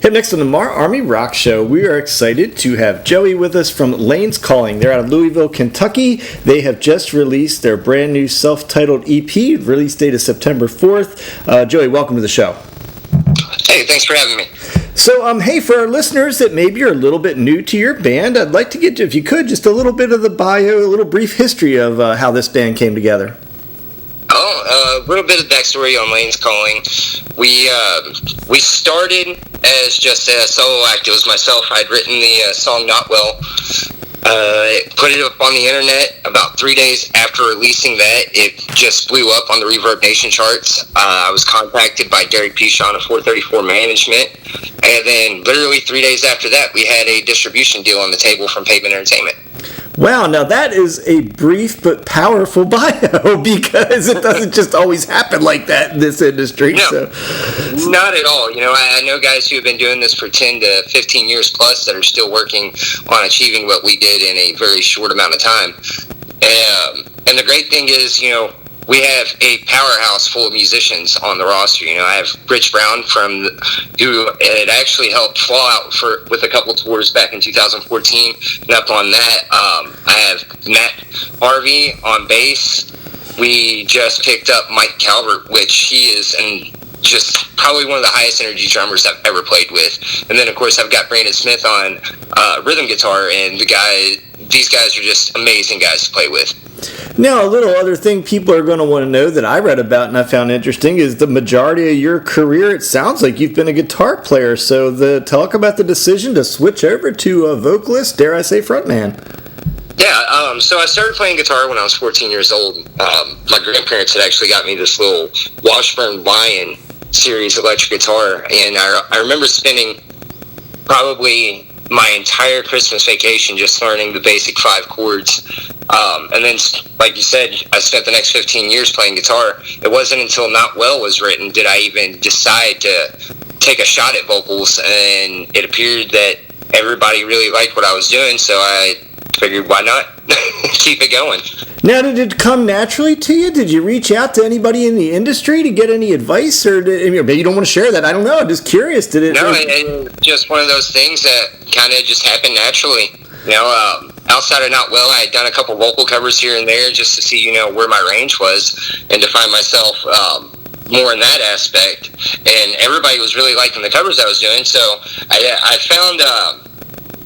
Hey, next on the MARR Army Rock Show, we are excited to have Joey with us from Layne's Calling. They're out of Louisville, Kentucky. They have just released their brand new self-titled EP. Release date is September 4th. Joey, welcome to the show. Hey, thanks for having me. So, hey, for our listeners that maybe are a little bit new to your band, I'd like to get, if you could, just a little bit of the bio, a little brief history of how this band came together. A little bit of backstory on Layne's Calling. We started as just a solo act. It was myself. I'd written the song Not Well. Put it up on the internet. About 3 days after releasing that, it just blew up on the Reverb Nation charts. I was contacted by Derek Pichon of 434 Management, and then literally 3 days after that, we had a distribution deal on the table from Pavement Entertainment. Wow, now that is a brief but powerful bio, because it doesn't just always happen like that in this industry. No, so. Not at all. You know, I know guys who have been doing this for 10 to 15 years plus that are still working on achieving what we did in a very short amount of time. And the great thing is, you know, we have a powerhouse full of musicians on the roster. You know, I have Rich Brown who had actually helped Fall Out with a couple tours back in 2014. And up on that, I have Matt Harvey on bass. We just picked up Mike Calvert, which he is just probably one of the highest energy drummers I've ever played with. And then, of course, I've got Brandon Smith on rhythm guitar, and these guys are just amazing guys to play with. Now, a little other thing people are going to want to know that I read about and I found interesting is the majority of your career, it sounds like you've been a guitar player. So talk about the decision to switch over to a vocalist, dare I say frontman. Yeah, so I started playing guitar when I was 14 years old. My grandparents had actually got me this little Washburn Lion series electric guitar, and I remember spending probably my entire Christmas vacation just learning the basic 5 chords. And then, like you said, I spent the next 15 years playing guitar. It wasn't until Not Well was written did I even decide to take a shot at vocals, and it appeared that everybody really liked what I was doing, so I figured, why not keep it going. Now, did it come naturally to you? Did you reach out to anybody in the industry to get any advice, or maybe you don't want to share that? I don't know. I'm just curious. Did it? No, it's just one of those things that kind of just happened naturally. You know, outside of Not Well, I had done a couple vocal covers here and there just to see, you know, where my range was and to find myself more in that aspect. And everybody was really liking the covers I was doing, so I found,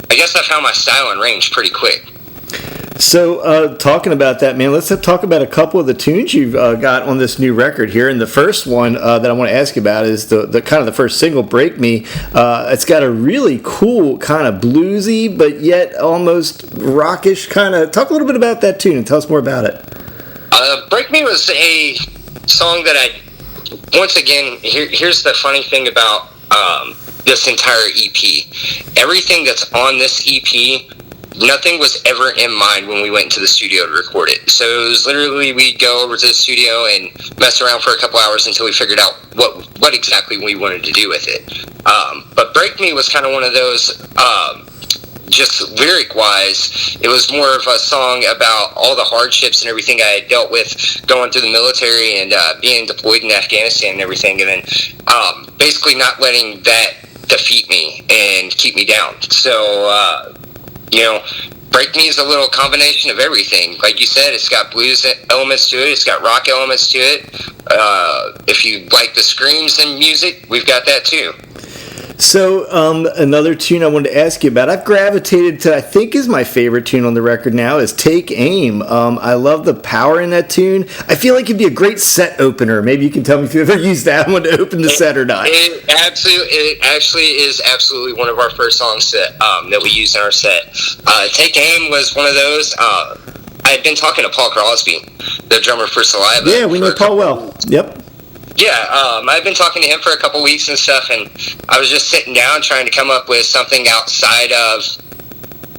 I guess I found my style and range pretty quick. So, talking about that, man, let's talk about a couple of the tunes you've got on this new record here. And the first one that I want to ask you about is the kind of the first single, Break Me. It's got a really cool kind of bluesy, but yet almost rockish kind of. Talk a little bit about that tune and tell us more about it. Break Me was a song that once again, here's the funny thing about this entire EP. Everything that's on this EP, nothing was ever in mind when we went into the studio to record it. So it was literally, we'd go over to the studio and mess around for a couple hours until we figured out what exactly we wanted to do with it. But Break Me was kind of one of those, just lyric-wise, it was more of a song about all the hardships and everything I had dealt with going through the military and being deployed in Afghanistan and everything, and then basically not letting that defeat me and keep me down. So, you know, Break Me is a little combination of everything. Like you said, it's got blues elements to it. It's got rock elements to it. If you like the screams in music, we've got that too. So, another tune I wanted to ask you about, I've gravitated to, I think is my favorite tune on the record now, is Take Aim. I love the power in that tune. I feel like it'd be a great set opener. Maybe you can tell me if you ever used that one to open the set or not. It actually is absolutely one of our first songs that we used in our set. Take Aim was one of those. I had been talking to Paul Crosby, the drummer for Saliva. Yeah, we know Paul well. Yep. Yeah, I've been talking to him for a couple weeks and stuff, and I was just sitting down trying to come up with something outside of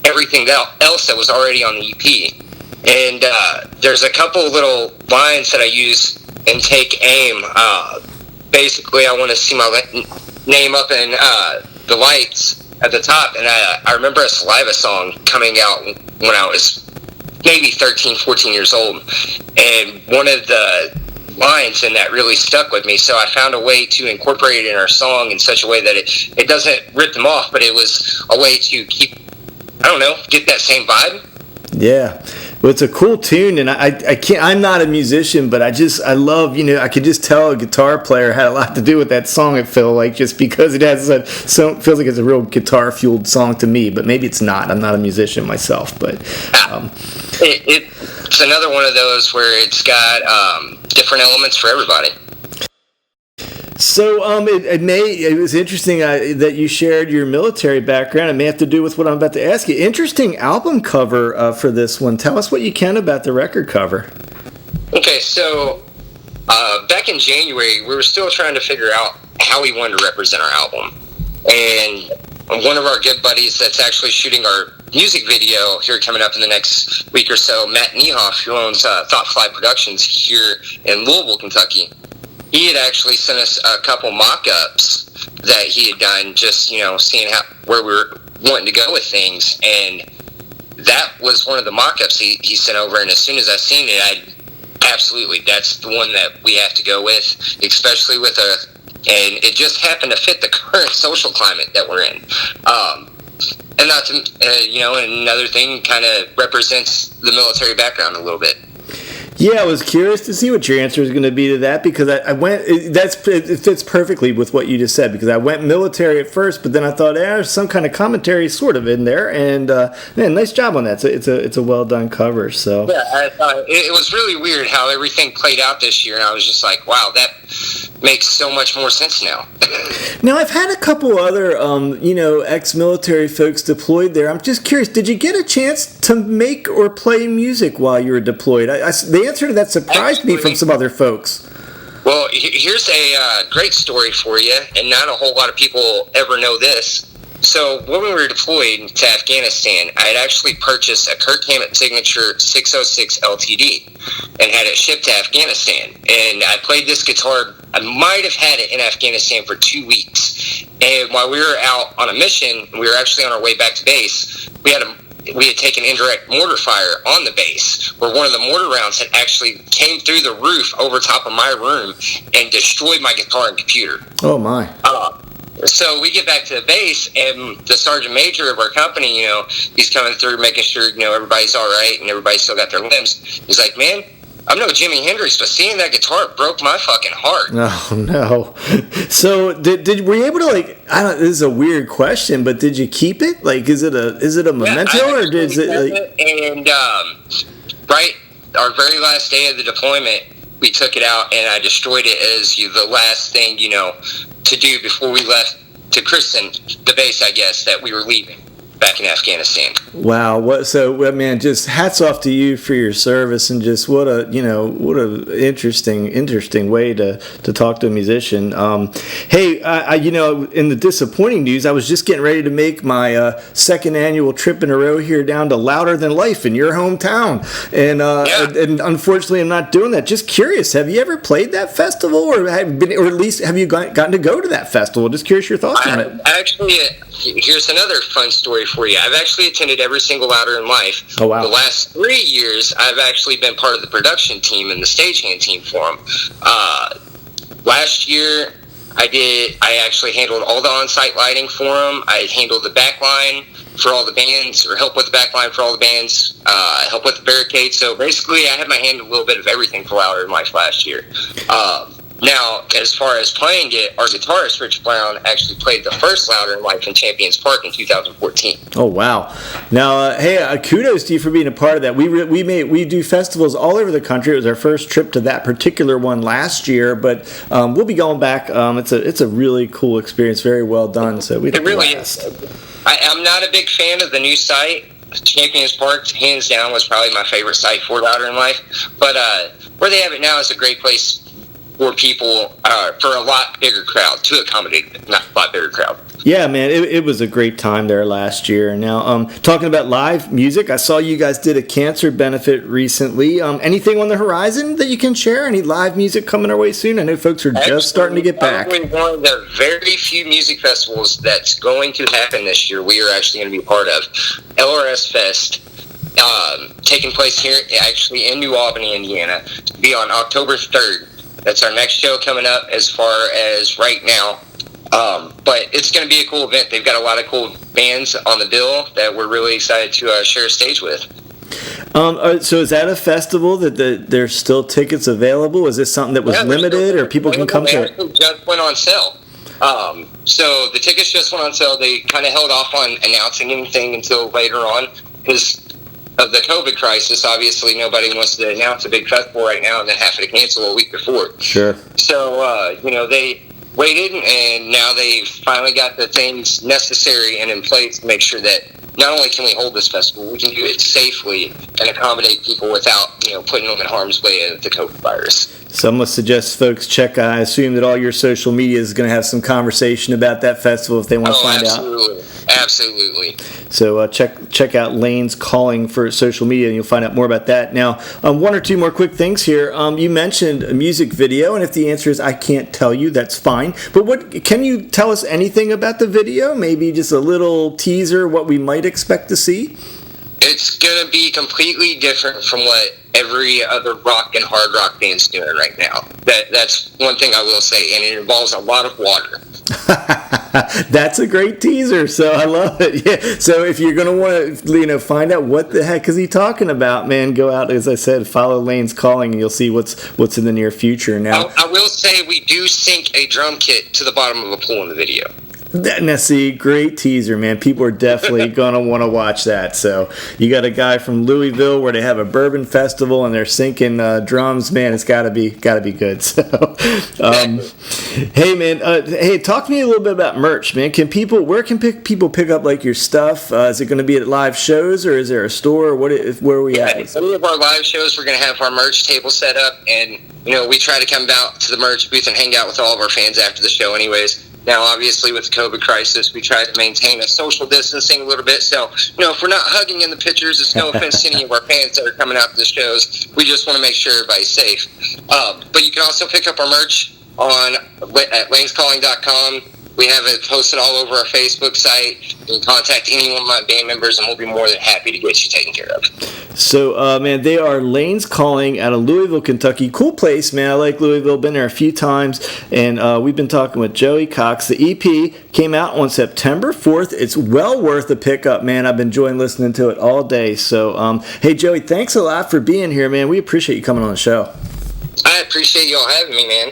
everything else that was already on the EP. And there's a couple little lines that I use in Take Aim. Basically, I want to see my name up in the lights at the top, and I remember a Saliva song coming out when I was maybe 13, 14 years old, and one of the lines and that really stuck with me. So I found a way to incorporate it in our song in such a way that it doesn't rip them off, but it was a way to keep, I don't know, get that same vibe. Yeah. Well, it's a cool tune, and I can't. I'm not a musician, but I love. I could just tell a guitar player had a lot to do with that song. It felt like, just because it has feels like it's a real guitar fueled song to me. But maybe it's not. I'm not a musician myself, but it's another one of those where it's got different elements for everybody. So it was interesting that you shared your military background. It may have to do with what I'm about to ask you. Interesting album cover for this one. Tell us what you can about the record cover. Okay, so back in January, we were still trying to figure out how we wanted to represent our album. And one of our good buddies that's actually shooting our music video here coming up in the next week or so, Matt Niehoff, who owns Thoughtfly Productions here in Louisville, Kentucky, he had actually sent us a couple mock-ups that he had done, just, seeing where we were wanting to go with things. And that was one of the mock-ups he sent over. And as soon as I seen it, absolutely, that's the one that we have to go with, especially with and it just happened to fit the current social climate that we're in. And not to, another thing kind of represents the military background a little bit. Yeah, I was curious to see what your answer is going to be to that, because it fits perfectly with what you just said, because I went military at first, but then I thought, there's some kind of commentary sort of in there, and man, nice job on that. It's a well done cover. So yeah, it was really weird how everything played out this year, and I was just like, wow, that makes so much more sense now. Now, I've had a couple other, ex-military folks deployed there. I'm just curious, did you get a chance to make or play music while you were deployed? The answer to that surprised me from some other folks. Well, here's a great story for you, and not a whole lot of people ever know this. So when we were deployed to Afghanistan, I had actually purchased a Kirk Hammett Signature 606 LTD and had it shipped to Afghanistan. And I played this guitar. I might have had it in Afghanistan for 2 weeks. And while we were out on a mission, we were actually on our way back to base, we had taken indirect mortar fire on the base, where one of the mortar rounds had actually came through the roof over top of my room and destroyed my guitar and computer. Oh, my. So we get back to the base, and the sergeant major of our company, he's coming through making sure, everybody's all right and everybody still got their limbs. He's like, man, I'm no Jimi Hendrix, but seeing that guitar broke my fucking heart. Oh, no. So were you able to, this is a weird question, but did you keep it? Is it a memento, or is it And right, our very last day of the deployment, we took it out and I destroyed it as the last thing, to do before we left to christen the base, I guess, that we were leaving back in Afghanistan. Wow. Man, just hats off to you for your service, and just what a interesting way to talk to a musician. Hey, in the disappointing news, I was just getting ready to make my second annual trip in a row here down to Louder Than Life in your hometown, and unfortunately I'm not doing that. Just curious, have you ever played that festival, or at least have you gotten to go to that festival? Just curious your thoughts on it. Actually, here's another fun story for you. I've actually attended every single Louder in Life. Oh, wow. The last 3 years, I've actually been part of the production team and the stagehand team for them. Last year, I actually handled all the on-site lighting for them. I handled the back line for all the bands, or help with the back line for all the bands, help with the barricade. So basically, I had my hand in a little bit of everything for Louder in Life last year. Now, as far as playing it, our guitarist, Rich Brown, actually played the first Louder in Life in Champions Park in 2014. Oh, wow. Now, hey, kudos to you for being a part of that. We do festivals all over the country. It was our first trip to that particular one last year, but we'll be going back. It's a really cool experience, very well done. So we had a blast. It really is. I'm not a big fan of the new site. Champions Park, hands down, was probably my favorite site for Louder in Life. But where they have it now is a great place for people, for a lot bigger crowd, to accommodate not a lot bigger crowd. Yeah, man, it was a great time there last year. Now, talking about live music, I saw you guys did a cancer benefit recently. Anything on the horizon that you can share? Any live music coming our way soon? I know folks are just starting to get back. Probably one of the very few music festivals that's going to happen this year, we are actually going to be part of. LRS Fest, taking place here actually in New Albany, Indiana, to be on October 3rd. That's our next show coming up as far as right now. But it's going to be a cool event. They've got a lot of cool bands on the bill that we're really excited to share a stage with. So is that a festival that there's still tickets available? Is this something that was limited, or people can come to it? It just went on sale. So the tickets just went on sale. They kind of held off on announcing anything until later on because of the COVID crisis. Obviously, nobody wants to announce a big festival right now and then have to cancel a week before. Sure. So, they waited, and now they finally got the things necessary and in place to make sure that not only can we hold this festival, we can do it safely and accommodate people without, putting them in harm's way of the COVID virus. So I'm going to suggest folks check. I assume that all your social media is going to have some conversation about that festival if they want to find out. Absolutely. So check out Layne's Calling for social media, and you'll find out more about that. Now, one or two more quick things here. You mentioned a music video, and if the answer is I can't tell you, that's fine. But can you tell us anything about the video? Maybe just a little teaser, what we might expect to see? It's going to be completely different from what every other rock and hard rock band's doing right now. That's one thing I will say, and it involves a lot of water. That's a great teaser, so I love it. Yeah. So if you're going to want to, find out what the heck is he talking about, man, go out, as I said, follow Layne's Calling, and you'll see what's in the near future. Now, I will say we do sink a drum kit to the bottom of a pool in the video. Now, see, great teaser, man. People are definitely going to want to watch that. So you got a guy from Louisville where they have a bourbon festival and they're sinking drums. Man, it's got to be good. So, hey, man, talk to me a little bit about merch, man. Where can people pick up like your stuff? Is it going to be at live shows, or is there a store? Where are we at? At any of our live shows, we're going to have our merch table set up, and we try to come out to the merch booth and hang out with all of our fans after the show, anyways. Now, obviously, with the COVID crisis, we try to maintain a social distancing a little bit. So, if we're not hugging in the pictures, it's no offense to any of our fans that are coming out to the shows. We just want to make sure everybody's safe. But you can also pick up our merch at lanescalling.com. We have it posted all over our Facebook site. You can contact any one of my band members, and we'll be more than happy to get you taken care of. So, man, they are Layne's Calling out of Louisville, Kentucky. Cool place, man. I like Louisville. Been there a few times. And we've been talking with Joey Cox. The EP came out on September 4th. It's well worth a pickup, man. I've been enjoying listening to it all day. So, hey, Joey, thanks a lot for being here, man. We appreciate you coming on the show. I appreciate y'all having me, man.